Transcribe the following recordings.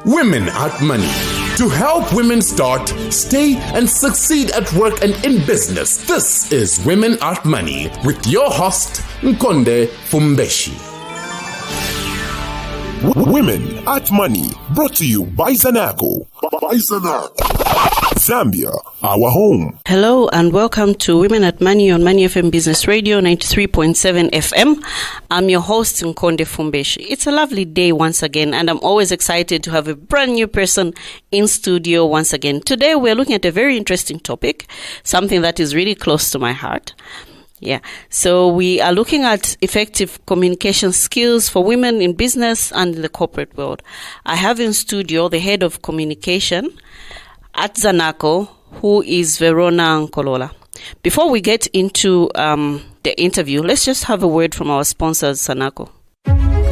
Women at Money. To help women start, stay, and succeed at work and in business, this is Women at Money with your host, Nkhonde Fumbeshi. Women at Money, brought to you by Zanaco. Zambia, our home. Hello and welcome to Women at Money on Money FM Business Radio 93.7 FM. I'm your host, Nkhonde Fumbeshi. It's a lovely day once again, and I'm always excited to have a brand new person in studio once again. Today we're looking at a very interesting topic, something that is really close to my heart. So we are looking at effective communication skills for women in business and in the corporate world. I have in studio the head of communication at Zanaco, who is Verona Nkolola. Before we get into the interview, let's just have a word from our sponsors, Zanaco.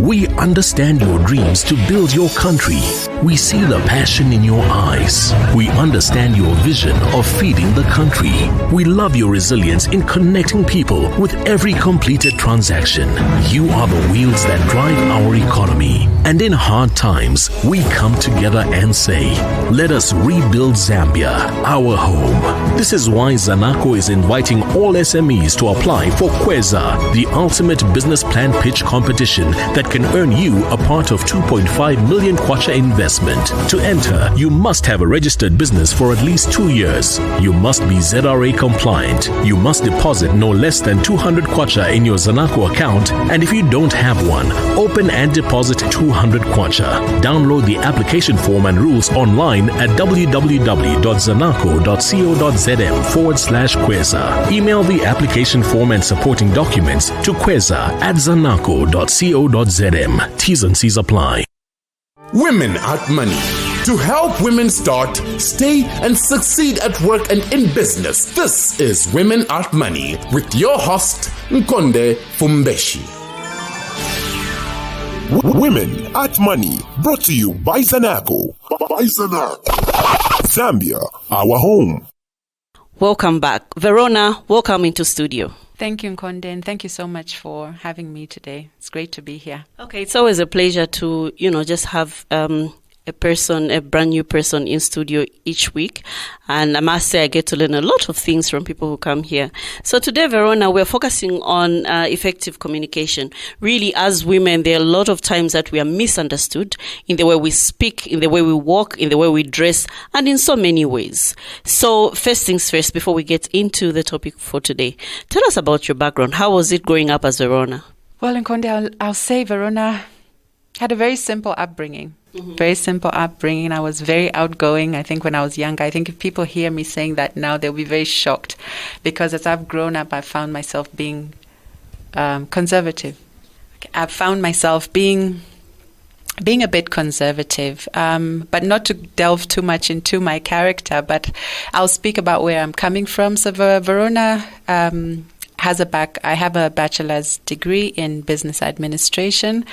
We understand your dreams to build your country. We see the passion in your eyes. We understand your vision of feeding the country. We love your resilience in connecting people with every completed transaction. You are the wheels that drive our economy. And in hard times, we come together and say, let us rebuild Zambia, our home. This is why Zanaco is inviting all SMEs to apply for Kweza, the ultimate business plan pitch competition that can earn you a part of 2.5 million kwacha investment. To enter, you must have a registered business for at least 2 years. You must be ZRA compliant. You must deposit no less than 200 kwacha in your Zanaco account, and if you don't have one, open and deposit 200 kwacha. Download the application form and rules online at www.zanaco.co.zm/Kweza. Email the application form and supporting documents to kweza@zanaco.co.zm. T's and C's apply. Women at Money. To help women start, stay, and succeed at work and in business, this is Women at Money with your host, Nkhonde Fumbeshi. Women at Money, brought to you by Zanaco. Zambia, our home. Welcome back. Verona, welcome into studio. Thank you, Nkhonde, and thank you so much for having me today. It's great to be here. Okay, it's always a pleasure to, just have a brand new person in studio each week. And I must say I get to learn a lot of things from people who come here. So today, Verona, we're focusing on effective communication. Really, as women, there are a lot of times that we are misunderstood in the way we speak, in the way we walk, in the way we dress, and in so many ways. So first things first, before we get into the topic for today, tell us about your background. How was it growing up as Verona? Well, Nkhonde, I'll say Verona had a very simple upbringing. Mm-hmm. Very simple upbringing. I was very outgoing, I think, when I was younger. I think if people hear me saying that now, they'll be very shocked. Because as I've grown up, I found myself being conservative. I've found myself being a bit conservative, but not to delve too much into my character, but I'll speak about where I'm coming from. So Verona I have a bachelor's degree in business administration.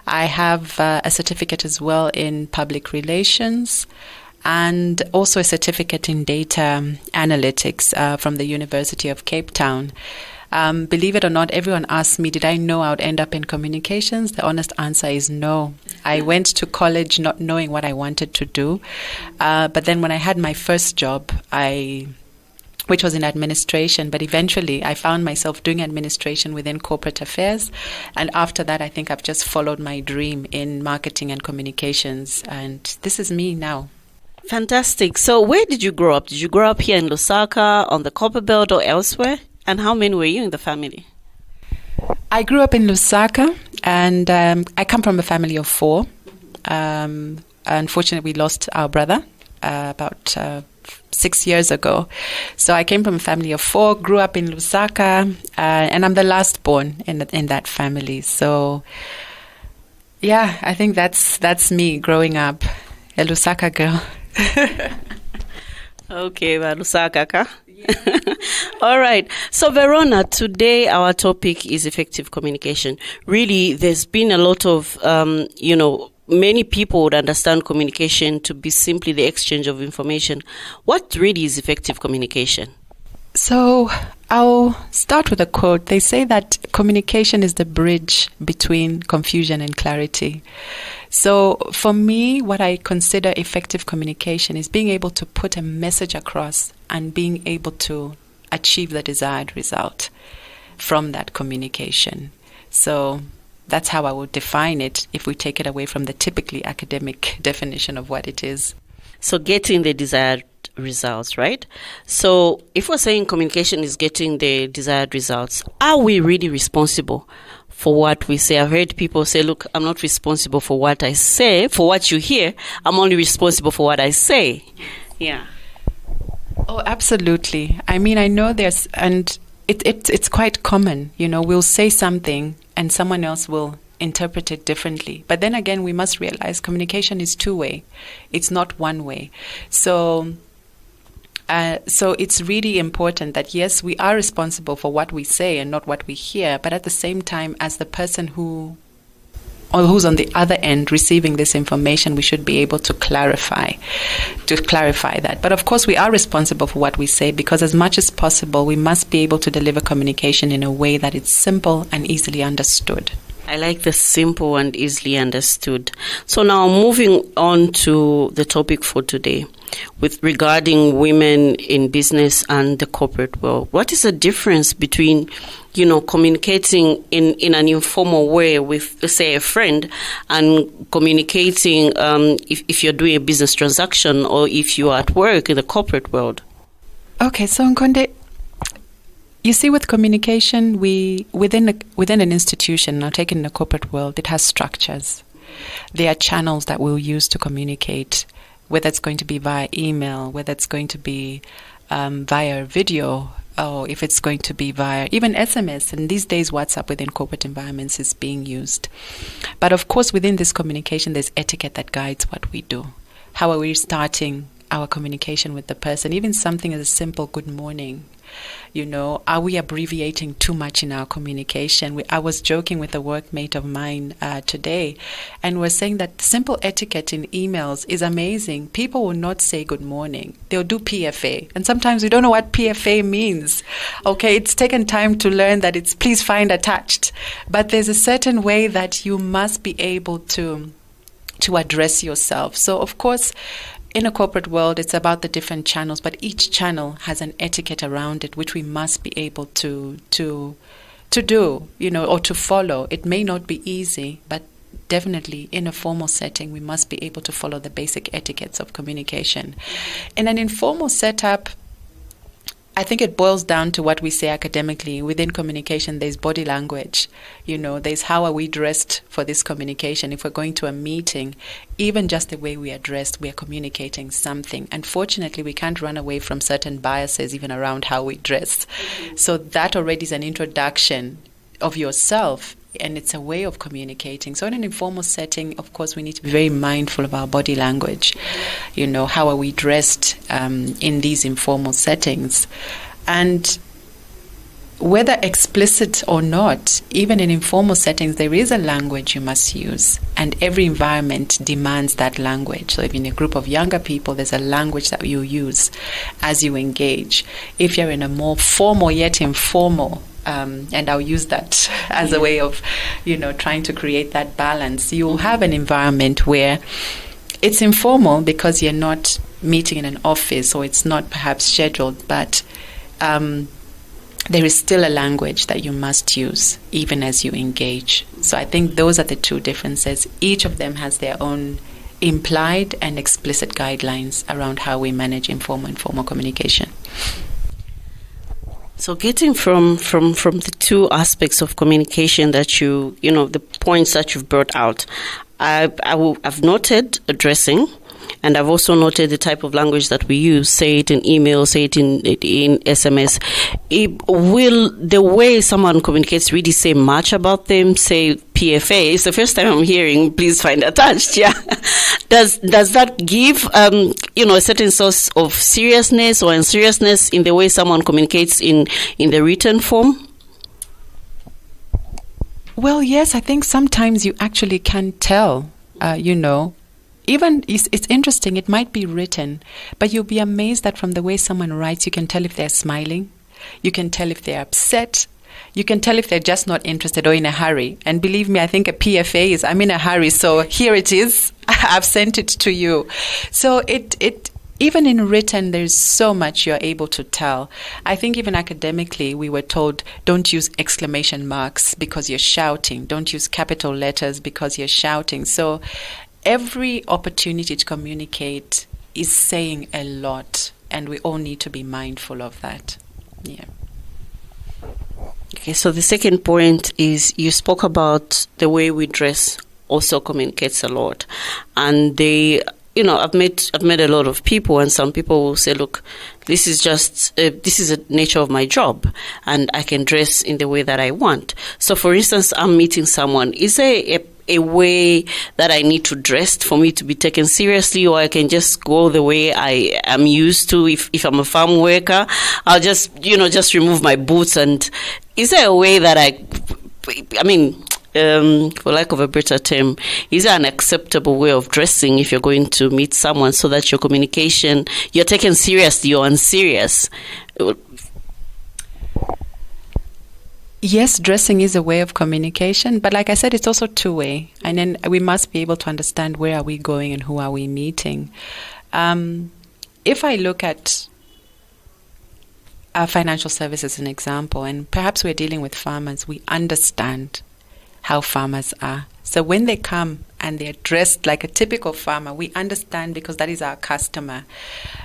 I have a certificate as well in public relations and also a certificate in data analytics from the University of Cape Town. Believe it or not, everyone asks me, did I know I would end up in communications? The honest answer is no. I went to college not knowing what I wanted to do. But then when I had my first job, which was in administration, but eventually I found myself doing administration within corporate affairs. And after that, I think I've just followed my dream in marketing and communications. And this is me now. Fantastic. So where did you grow up? Did you grow up here in Lusaka, on the Copperbelt, or elsewhere? And how many were you in the family? I grew up in Lusaka, and I come from a family of 4. Unfortunately, we lost our brother about 6 years ago. So I came from a family of 4, grew up in Lusaka, and I'm the last born in that family. So, yeah, I think that's me growing up, a Lusaka girl. Okay, Lusaka ka? All right. So, Verona, today our topic is effective communication. Really, there's been a lot of, many people would understand communication to be simply the exchange of information. What really is effective communication? So I'll start with a quote. They say that communication is the bridge between confusion and clarity. So for me, what I consider effective communication is being able to put a message across and being able to achieve the desired result from that communication. So that's how I would define it if we take it away from the typically academic definition of what it is. So getting the desired results, right? So if we're saying communication is getting the desired results, are we really responsible for what we say? I've heard people say, look, I'm not responsible for what I say, for what you hear. I'm only responsible for what I say. Yeah. Oh, absolutely. I mean, I know there's, and it's quite common, we'll say something and someone else will interpret it differently. But then again, we must realize communication is two-way. It's not one way. So it's really important that, yes, we are responsible for what we say and not what we hear. But at the same time, as the person who's on the other end receiving this information, we should be able to clarify that. But of course, we are responsible for what we say, because as much as possible, we must be able to deliver communication in a way that it's simple and easily understood. I like the simple and easily understood. So now moving on to the topic for today, with regarding women in business and the corporate world. What is the difference between, communicating in an informal way with, say, a friend, and communicating if you're doing a business transaction or if you are at work in the corporate world? Okay, so Nkhonde, you see, with communication, within an institution, now taken in the corporate world, it has structures. There are channels that we'll use to communicate, whether it's going to be via email, whether it's going to be via video, or if it's going to be via even SMS. And these days, WhatsApp within corporate environments is being used. But of course, within this communication, there's etiquette that guides what we do. How are we starting our communication with the person? Even something as simple, good morning. Are we abbreviating too much in our communication? I was joking with a workmate of mine today, and we're saying that simple etiquette in emails is amazing. People will not say good morning. They'll do PFA. And sometimes we don't know what PFA means. Okay, it's taken time to learn that it's please find attached. But there's a certain way that you must be able to address yourself. So, of course, in a corporate world, it's about the different channels, but each channel has an etiquette around it, which we must be able to do, or to follow. It may not be easy, but definitely in a formal setting, we must be able to follow the basic etiquettes of communication. In an informal setup, I think it boils down to what we say academically. Within communication, there's body language. There's how are we dressed for this communication. If we're going to a meeting, even just the way we are dressed, we are communicating something. Unfortunately, we can't run away from certain biases even around how we dress. Mm-hmm. So that already is an introduction of yourself, and it's a way of communicating. So in an informal setting, of course, we need to be very mindful of our body language. How are we dressed in these informal settings? And whether explicit or not, even in informal settings, there is a language you must use, and every environment demands that language. So if in a group of younger people, there's a language that you use as you engage. If you're in a more formal yet informal, and I'll use that as a way of, trying to create that balance, you'll have an environment where it's informal because you're not meeting in an office, or it's not perhaps scheduled, but there is still a language that you must use even as you engage. So I think those are the two differences. Each of them has their own implied and explicit guidelines around how we manage informal and formal communication. So getting from the two aspects of communication that the points that you've brought out, I've noted addressing, and I've also noted the type of language that we use, say it in email, say it in SMS. Will the way someone communicates really say much about them? Say PFA. It's the first time I'm hearing please find attached. Yeah. Does that give a certain source of seriousness or unseriousness in the way someone communicates in the written form? Well, yes, I think sometimes you actually can tell, Even, it's interesting, it might be written, but you'll be amazed that from the way someone writes, you can tell if they're smiling, you can tell if they're upset, you can tell if they're just not interested or in a hurry. And believe me, I think a PFA is, I'm in a hurry, so here it is. I've sent it to you. So it even in written, there's so much you're able to tell. I think even academically, we were told, don't use exclamation marks because you're shouting. Don't use capital letters because you're shouting. So every opportunity to communicate is saying a lot, and we all need to be mindful of that. Yeah. Okay, so the second point is you spoke about the way we dress also communicates a lot. And I've met a lot of people, and some people will say, look, this is the nature of my job, and I can dress in the way that I want. So for instance, I'm meeting someone. Is there a way that I need to dress for me to be taken seriously, or I can just go the way I am used to? If I'm a farm worker, I'll just remove my boots. And is there a way that for lack of a better term, is there an acceptable way of dressing if you're going to meet someone so that your communication, you're taken seriously or unserious? Yes, dressing is a way of communication, but like I said, it's also two-way. And then we must be able to understand where are we going and who are we meeting. If I look at financial services as an example, and perhaps we're dealing with farmers, we understand how farmers are. So when they come and they're dressed like a typical farmer, we understand because that is our customer,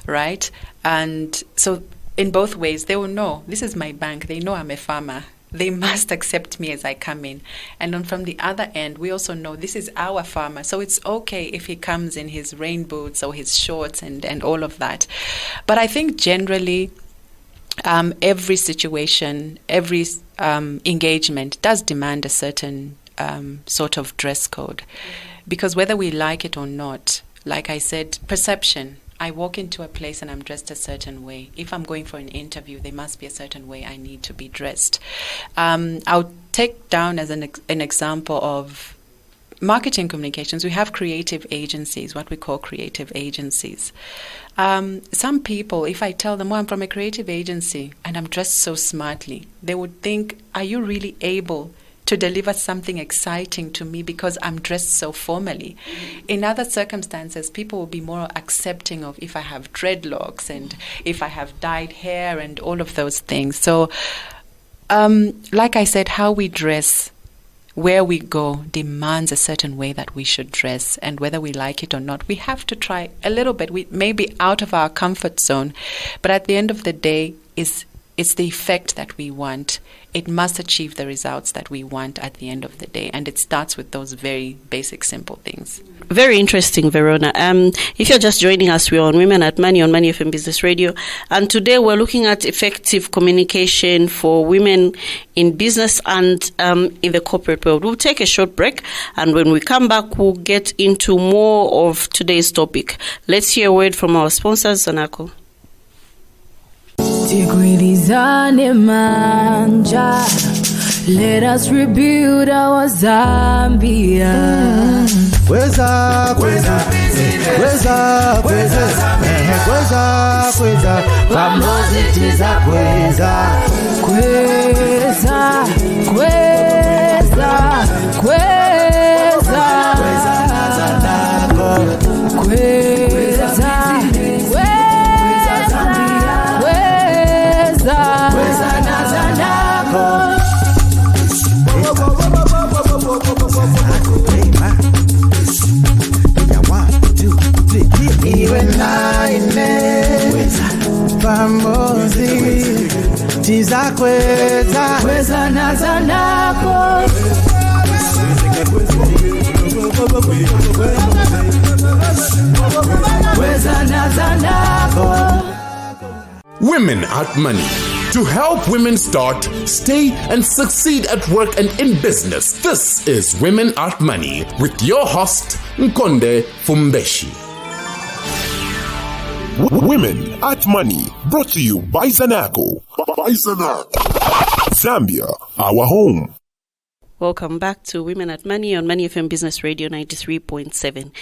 right? And so in both ways, they will know, this is my bank. They know I'm a farmer. They must accept me as I come in. And then from the other end, we also know this is our farmer. So it's okay if he comes in his rain boots or his shorts and all of that. But I think generally, every situation, every engagement does demand a certain sort of dress code. Because whether we like it or not, like I said, perception. I walk into a place and I'm dressed a certain way. If I'm going for an interview, there must be a certain way I need to be dressed. I'll take down as an example of marketing communications. We have creative agencies, what we call creative agencies. Some people, if I tell them, I'm from a creative agency and I'm dressed so smartly, they would think, are you really able to deliver something exciting to me because I'm dressed so formally? In other circumstances, people will be more accepting of if I have dreadlocks and if I have dyed hair and all of those things. So, like I said, how we dress, where we go, demands a certain way that we should dress. And whether we like it or not, we have to try a little bit. We may be out of our comfort zone, but at the end of the day, it's the effect that we want. It must achieve the results that we want at the end of the day. And it starts with those very basic, simple things. Very interesting, Verona. If you're just joining us, we're on Women at Money on Money FM Business Radio. And today we're looking at effective communication for women in business and in the corporate world. We'll take a short break. And when we come back, we'll get into more of today's topic. Let's hear a word from our sponsors, Zanaco. Tigwilizane manja, let us rebuild our Zambia. Kweza, kweza, kweza, kweza, kweza, kweza, pamoja tiza kweza, kweza, kweza, kweza, kweza, kweza. Tiza kweza, kweza na Zanaco. Kweza na Zanaco. Women at Money. To help women start, stay, and succeed at work and in business. This is Women at Money with your host, Nkhonde Fumbeshi. Women at Money, brought to you by Zanaco. Zambia, our home. Welcome back to Women at Money on Money FM Business Radio 93.7.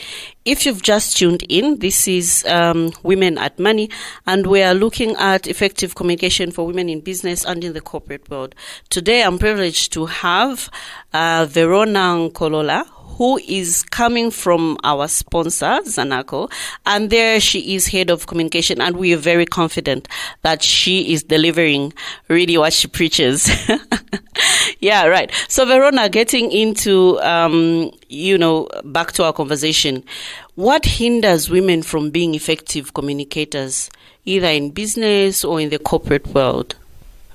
If you've just tuned in, this is Women at Money, and we are looking at effective communication for women in business and in the corporate world. Today, I'm privileged to have Verona Nkolola, who is coming from our sponsor, Zanaco, and there she is head of communication, and we are very confident that she is delivering really what she preaches. Yeah, right. So Verona, getting into, back to our conversation, what hinders women from being effective communicators, either in business or in the corporate world?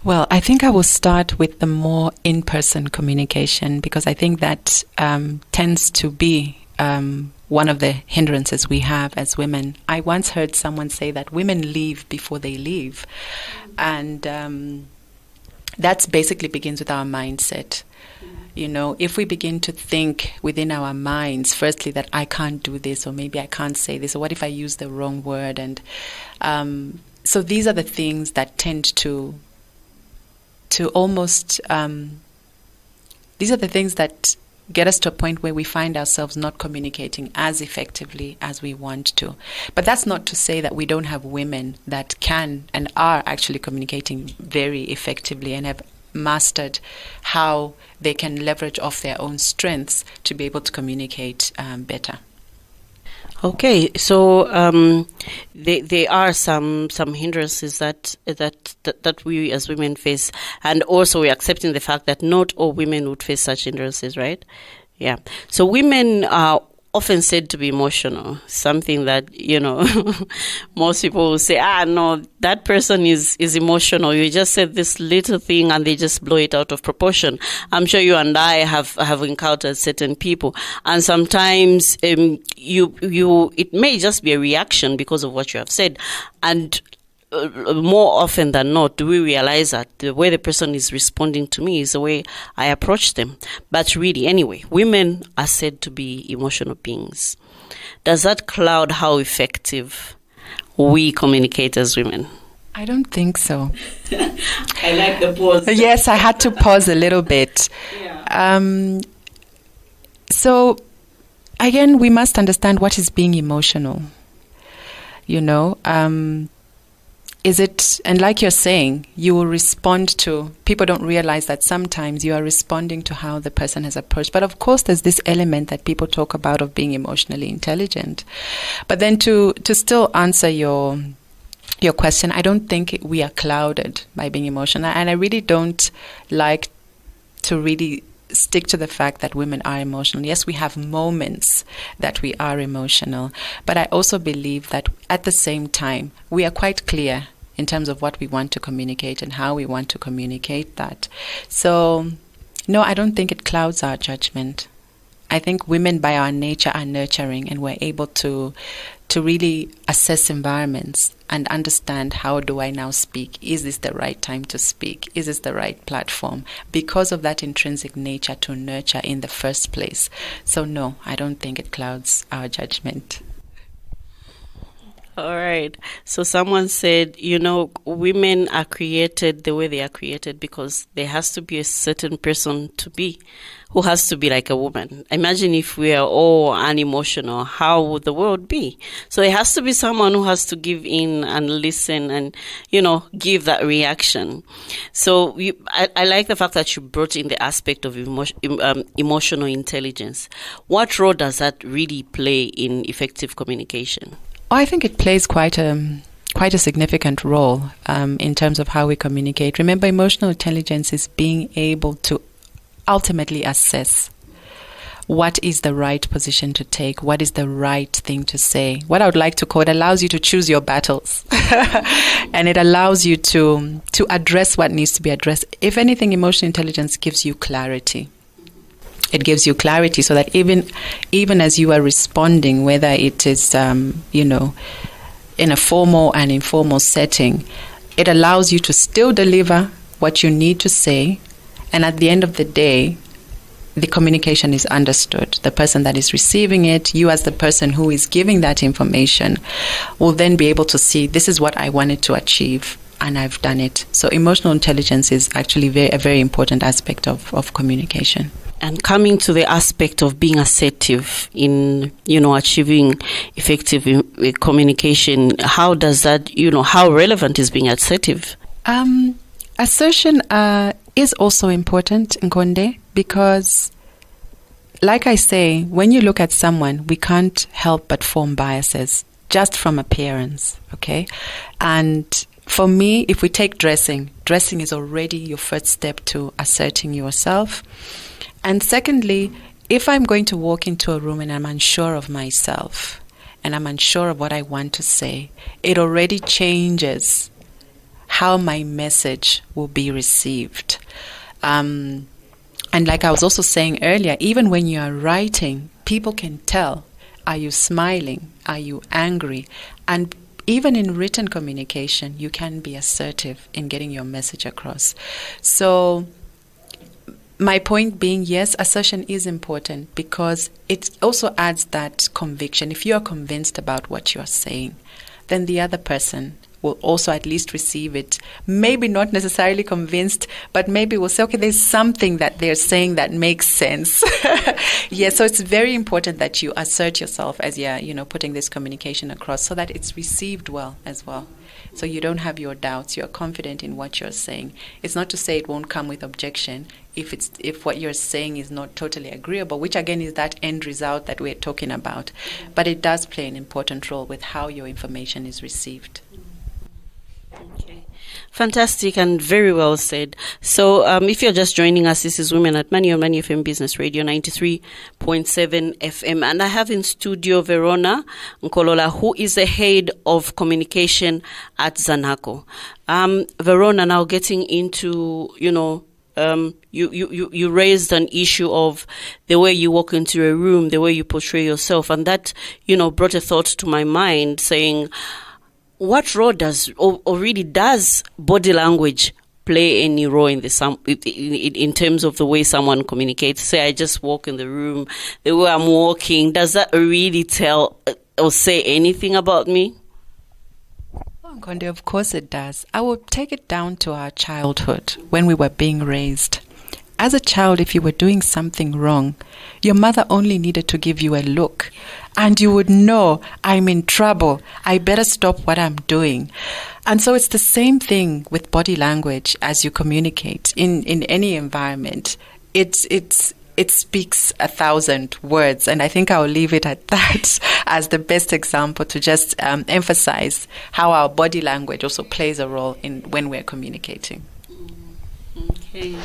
Well, I think I will start with the more in-person communication, because I think that tends to be one of the hindrances we have as women. I once heard someone say that women leave before they leave. And that basically begins with our mindset. You know, if we begin to think within our minds, firstly, that I can't do this, or maybe I can't say this, or what if I use the wrong word? And so these are the things that tend to almost, these are the things that get us to a point where we find ourselves not communicating as effectively as we want to. But that's not to say that we don't have women that can and are actually communicating very effectively and have mastered how they can leverage off their own strengths to be able to communicate better. Okay, so there are some hindrances that we as women face, and also we're accepting the fact that not all women would face such hindrances, right? Yeah. So women are often said to be emotional, something that, most people will say, no, that person is emotional. You just said this little thing and they just blow it out of proportion. I'm sure you and I have encountered certain people, and sometimes it may just be a reaction because of what you have said, and more often than not, do we realize that the way the person is responding to me is the way I approach them. But really, anyway, women are said to be emotional beings. Does that cloud how effective we communicate as women? I don't think so. I like the pause. Yes, I had to pause a little bit. Yeah. So, again, we must understand what is being emotional. Is it, and like you're saying, you will respond to, people don't realize that sometimes you are responding to how the person has approached. But of course, there's this element that people talk about of being emotionally intelligent. But then to still answer your question, I don't think we are clouded by being emotional. And I really don't like to really stick to the fact that women are emotional. Yes, we have moments that we are emotional. But I also believe that at the same time, we are quite clear in terms of what we want to communicate and how we want to communicate that. So, no, I don't think it clouds our judgment. I think women by our nature are nurturing, and we're able to really assess environments and understand, how do I now speak? Is this the right time to speak? Is this the right platform? Because of that intrinsic nature to nurture in the first place. So no, I don't think it clouds our judgment. All right. So someone said, women are created the way they are created because there has to be a certain person who has to be like a woman. Imagine if we are all unemotional, how would the world be? So there has to be someone who has to give in and listen and, give that reaction. So I like the fact that you brought in the aspect of emotional intelligence. What role does that really play in effective communication? I think it plays quite a significant role in terms of how we communicate. Remember, emotional intelligence is being able to ultimately assess what is the right position to take, what is the right thing to say. What I would like to call it allows you to choose your battles. And it allows you to address what needs to be addressed. If anything, emotional intelligence gives you clarity. It gives you clarity so that even as you are responding, whether it is, in a formal and informal setting, it allows you to still deliver what you need to say. And at the end of the day, the communication is understood. The person that is receiving it, you as the person who is giving that information, will then be able to see, this is what I wanted to achieve, and I've done it. So emotional intelligence is actually a very important aspect of communication. And coming to the aspect of being assertive in, achieving effective communication, how does that, how relevant is being assertive? Assertion is also important, Nkhonde, because, like I say, when you look at someone, we can't help but form biases just from appearance, okay? And for me, if we take dressing is already your first step to asserting yourself. And secondly, if I'm going to walk into a room and I'm unsure of myself and I'm unsure of what I want to say, it already changes how my message will be received. And like I was also saying earlier, even when you are writing, people can tell, are you smiling? Are you angry? And even in written communication, you can be assertive in getting your message across. So my point being, yes, assertion is important because it also adds that conviction. If you are convinced about what you are saying, then the other person will also at least receive it. Maybe not necessarily convinced, but maybe will say, okay, there's something that they're saying that makes sense. Yeah, so it's very important that you assert yourself as you're, putting this communication across so that it's received well as well. So you don't have your doubts. You're confident in what you're saying. It's not to say it won't come with objection if what you're saying is not totally agreeable, which again is that end result that we're talking about. But it does play an important role with how your information is received. Okay. Fantastic and very well said. So if you're just joining us, this is Women at Money on Money FM Business Radio 93.7 FM. And I have in studio Verona Nkolola, who is the head of communication at Zanaco. Verona, now getting into, you raised an issue of the way you walk into a room, the way you portray yourself. And that, brought a thought to my mind saying, what role does body language play any role in in terms of the way someone communicates? Say I just walk in the room, the way I'm walking, does that really tell or say anything about me? Nkhonde, of course it does. I will take it down to our childhood when we were being raised. As a child, if you were doing something wrong, your mother only needed to give you a look and you would know, I'm in trouble. I better stop what I'm doing. And so it's the same thing with body language as you communicate in any environment. It speaks 1,000 words, and I think I'll leave it at that as the best example to just emphasize how our body language also plays a role in when we're communicating. Okay.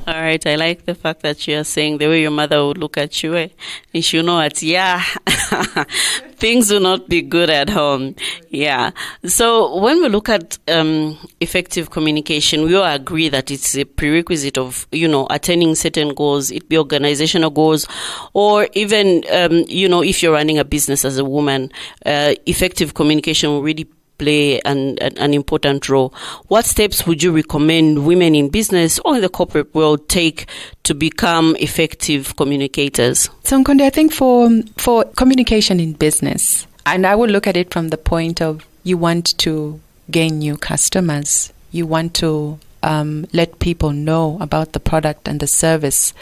All right, I like the fact that you are saying the way your mother would look at you, and she'll know that, things will not be good at home. Yeah. So when we look at effective communication, we all agree that it's a prerequisite of, attaining certain goals, it be organizational goals, or even, if you're running a business as a woman, effective communication will really play an important role. What steps would you recommend women in business or in the corporate world take to become effective communicators? So, Nkhonde, I think for communication in business, and I will look at it from the point of you want to gain new customers, you want to let people know about the product and the service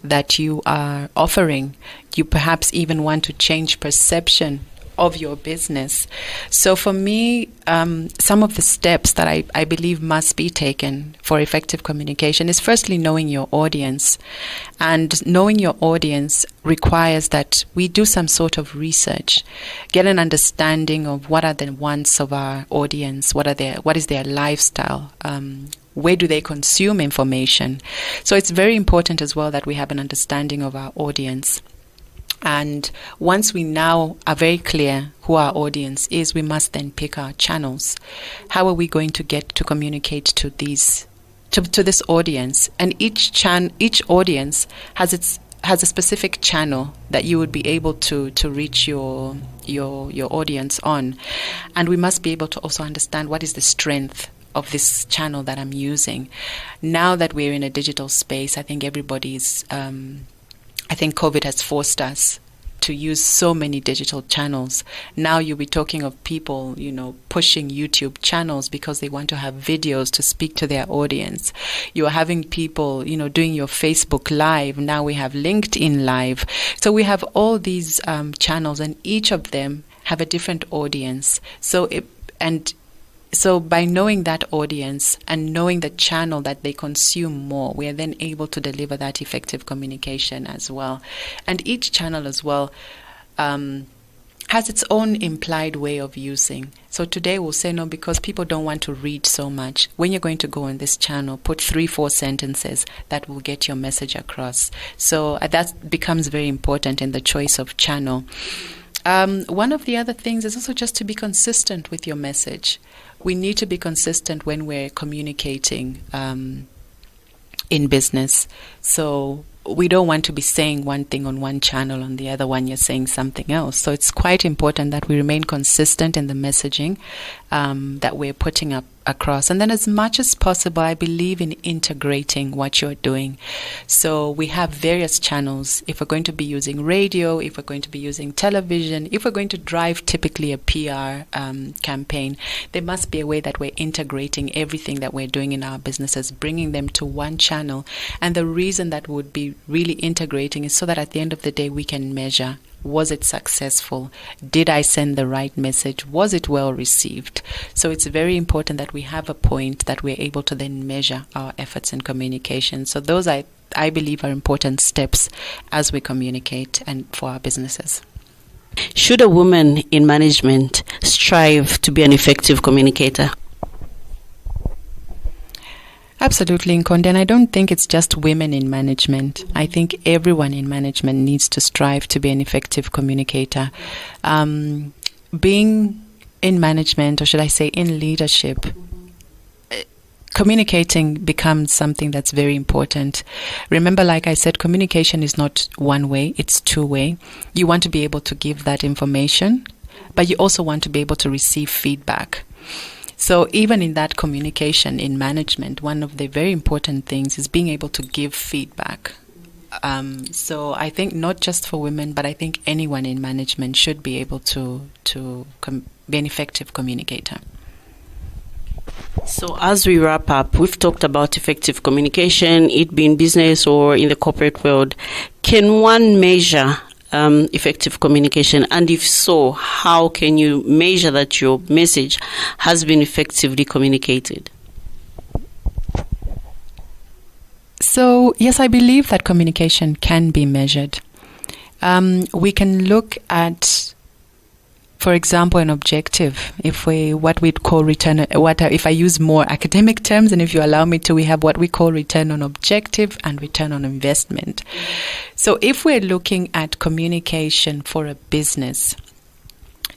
that you are offering. You perhaps even want to change perception of your business. So for me, some of the steps that I believe must be taken for effective communication is firstly knowing your audience. And knowing your audience requires that we do some sort of research, get an understanding of what are the wants of our audience, what is their lifestyle, where do they consume information. So it's very important as well that we have an understanding of our audience. And once we now are very clear who our audience is, we must then pick our channels. How are we going to get to communicate to this audience? And each audience has a specific channel that you would be able to reach your audience on. And we must be able to also understand what is the strength of this channel that I'm using. Now that we're in a digital space, I think everybody's I think COVID has forced us to use so many digital channels. Now you'll be talking of people, pushing YouTube channels because they want to have videos to speak to their audience. You're having people, doing your Facebook Live. Now we have LinkedIn Live. So we have all these channels, and each of them have a different audience. So by knowing that audience and knowing the channel that they consume more, we are then able to deliver that effective communication as well. And each channel as well has its own implied way of using. So today we'll say no because people don't want to read so much. When you're going to go on this channel, put 3-4 sentences that will get your message across. So that becomes very important in the choice of channel. One of the other things is also just to be consistent with your message. We need to be consistent when we're communicating in business. So we don't want to be saying one thing on one channel, on the other one you're saying something else. So it's quite important that we remain consistent in the messaging that we're putting up across. And then as much as possible, I believe in integrating what you're doing. So we have various channels. If we're going to be using radio, if we're going to be using television, if we're going to drive typically a PR campaign, there must be a way that we're integrating everything that we're doing in our businesses, bringing them to one channel. And the reason that would be really integrating is so that at the end of the day, we can measure. Was it successful? Did I send the right message? Was it well received? So it's very important that we have a point that we're able to then measure our efforts in communication. So those, I believe, are important steps as we communicate and for our businesses. Should a woman in management strive to be an effective communicator? Absolutely, Nkhonde. And I don't think it's just women in management. I think everyone in management needs to strive to be an effective communicator. Being in management, or should I say in leadership, communicating becomes something that's very important. Remember, like I said, communication is not one way, it's two-way. You want to be able to give that information, but you also want to be able to receive feedback. So even in that communication in management, one of the very important things is being able to give feedback. So I think not just for women, but I think anyone in management should be able to be an effective communicator. So as we wrap up, we've talked about effective communication, it being business or in the corporate world. Can one measure effective communication? And if so, how can you measure that your message has been effectively communicated? So, yes, I believe that communication can be measured. We can look at, for example, an objective. If I use more academic terms, and if you allow me to, we have what we call return on objective and return on investment. So if we're looking at communication for a business,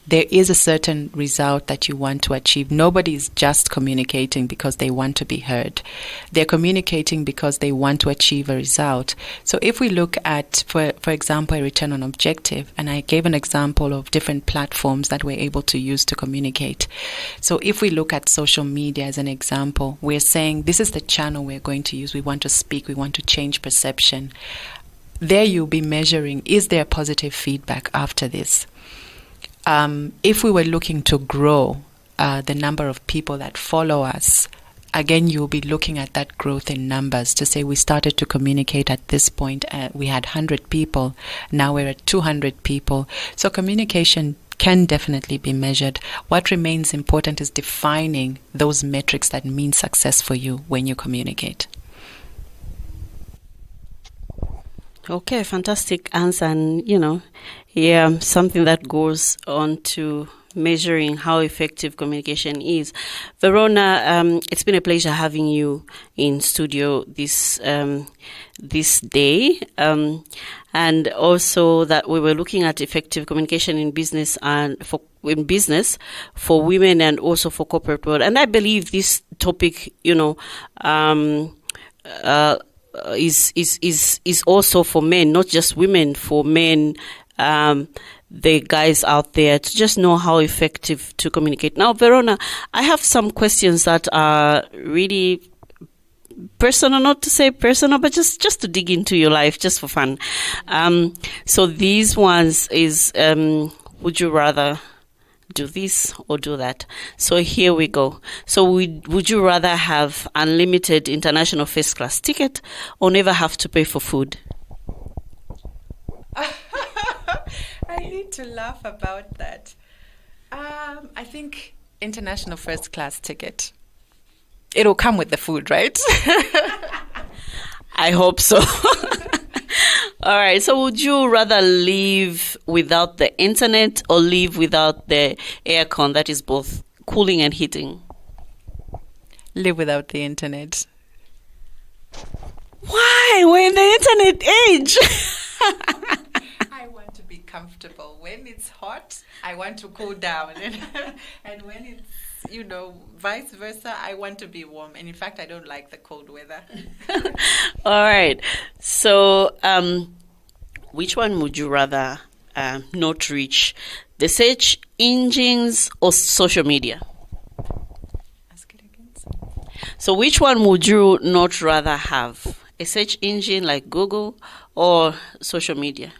there is a certain result that you want to achieve. Nobody is just communicating because they want to be heard. They're communicating because they want to achieve a result. So if we look at, for example, a return on objective, and I gave an example of different platforms that we're able to use to communicate. So if we look at social media as an example, we're saying this is the channel we're going to use. We want to speak. We want to change perception. There you'll be measuring, is there positive feedback after this? If we were looking to grow the number of people that follow us, again, you'll be looking at that growth in numbers to say we started to communicate at this point. We had 100 people. Now we're at 200 people. So communication can definitely be measured. What remains important is defining those metrics that mean success for you when you communicate. Okay, fantastic answer. And, something that goes on to measuring how effective communication is. Verona, it's been a pleasure having you in studio this day. And also that we were looking at effective communication in business and for women and also for corporate world. And I believe this topic, is also for men, not just women, for men, the guys out there to just know how effective to communicate. Now, Verona, I have some questions that are really personal, not to say personal, but just to dig into your life, just for fun. So these ones is, would you rather do this or do that? So here we go. So would you rather have unlimited international first class ticket or never have to pay for food? I need to laugh about that. I think international first class ticket. It'll come with the food, right? I hope so. All right. So would you rather live without the internet or live without the aircon that is both cooling and heating? Live without the internet. Why? We're in the internet age. I want to be comfortable. When it's hot, I want to cool down. And when it's, vice versa, I want to be warm. And in fact, I don't like the cold weather. All right. So, which one would you rather not reach? The search engines or social media? Ask it again. So, which one would you not rather have? A search engine like Google or social media?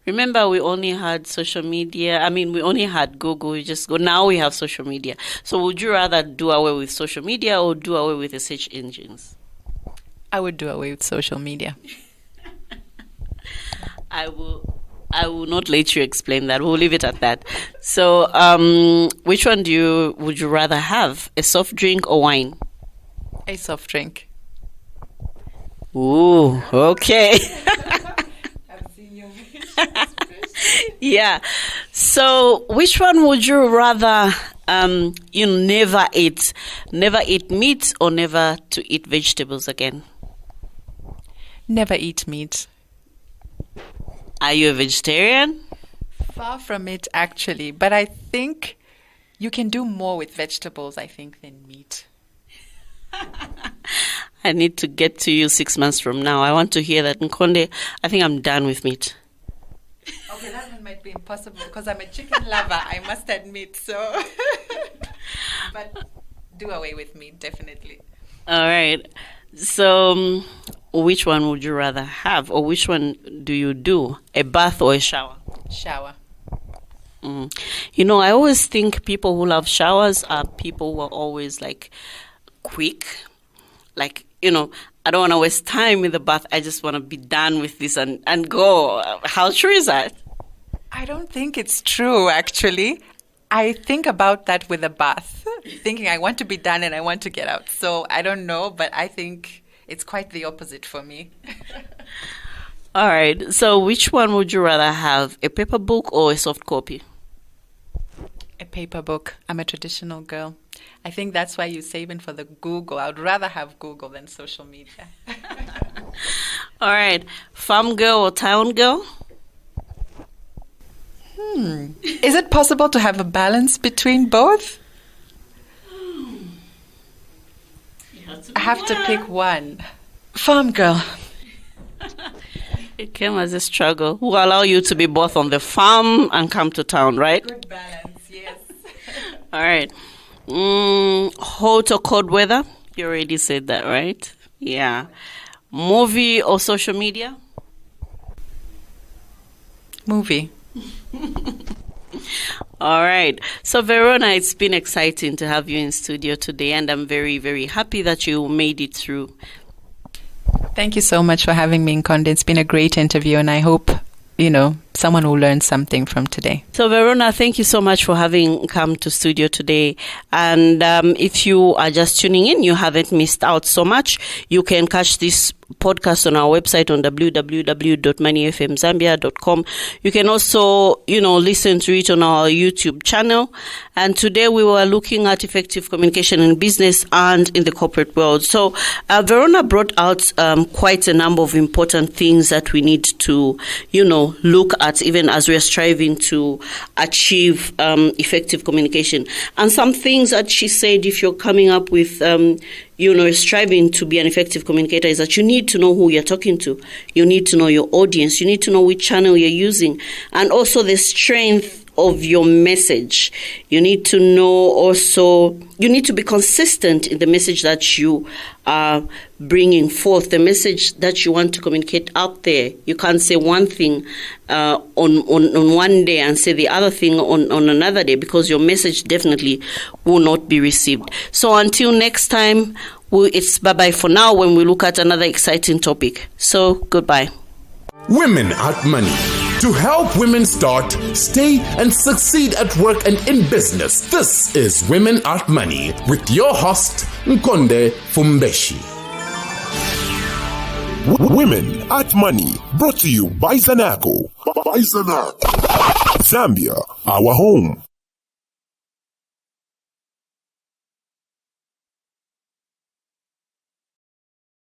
Remember, we only had social media. We only had Google. We just go. Now we have social media. So would you rather do away with social media or do away with the search engines? I would do away with social media. I will not let you explain that. We'll leave it at that. So which one would you rather have? A soft drink or wine? A soft drink. Ooh, okay. Yeah. So, which one would you rather? Never eat meat or never to eat vegetables again? Never eat meat. Are you a vegetarian? Far from it, actually. But I think you can do more with vegetables, than meat. I need to get to you 6 months from now. I want to hear that. Nkhonde, I think I'm done with meat. Okay, that one might be impossible because I'm a chicken lover, I must admit. So, but do away with meat, definitely. All right. So, which one would you rather have, or which one do you do? A bath or a shower? Shower. I always think people who love showers are people who are always quick. I don't want to waste time in the bath. I just want to be done with this and go. How true is that? I don't think it's true, actually. I think about that with a bath, thinking I want to be done and I want to get out. So I don't know, but I think it's quite the opposite for me. All right. So which one would you rather have, a paper book or a soft copy? A paper book. I'm a traditional girl. I think that's why you're saving for the Google. I would rather have Google than social media. All right. Farm girl or town girl? Is it possible to have a balance between both? I have to pick one. Farm girl. It came as a struggle. Who allow you to be both on the farm and come to town, right? Good balance, yes. All right. Hot or cold weather? You already said that, right? Yeah. Movie or social media? Movie. All right. So, Verona, it's been exciting to have you in studio today, and I'm very, very happy that you made it through. Thank you so much for having me, Nkhonde. It's been a great interview, and I hope, someone will learn something from today. So, Verona, thank you so much for having come to studio today. And if you are just tuning in, you haven't missed out so much. You can catch this podcast on our website on www.moneyfmzambia.com. You can also, listen to it on our YouTube channel. And today we were looking at effective communication in business and in the corporate world. So Verona brought out quite a number of important things that we need to, look at even as we are striving to achieve effective communication. And some things that she said, if you're coming up with striving to be an effective communicator, is that you need to know who you're talking to. You need to know your audience. You need to know which channel you're using. And also the strength of your message. You need to know also, you need to be consistent in the message that you are bringing forth, the message that you want to communicate out there. You can't say one thing on one day and say the other thing on another day, because your message definitely will not be received. So until next time, it's bye-bye for now when we look at another exciting topic. So goodbye. Women at Money. To help women start, stay, and succeed at work and in business, this is Women at Money with your host, Nkhonde Fumbeshi. Women at Money, brought to you by Zanaco. Zambia, our home.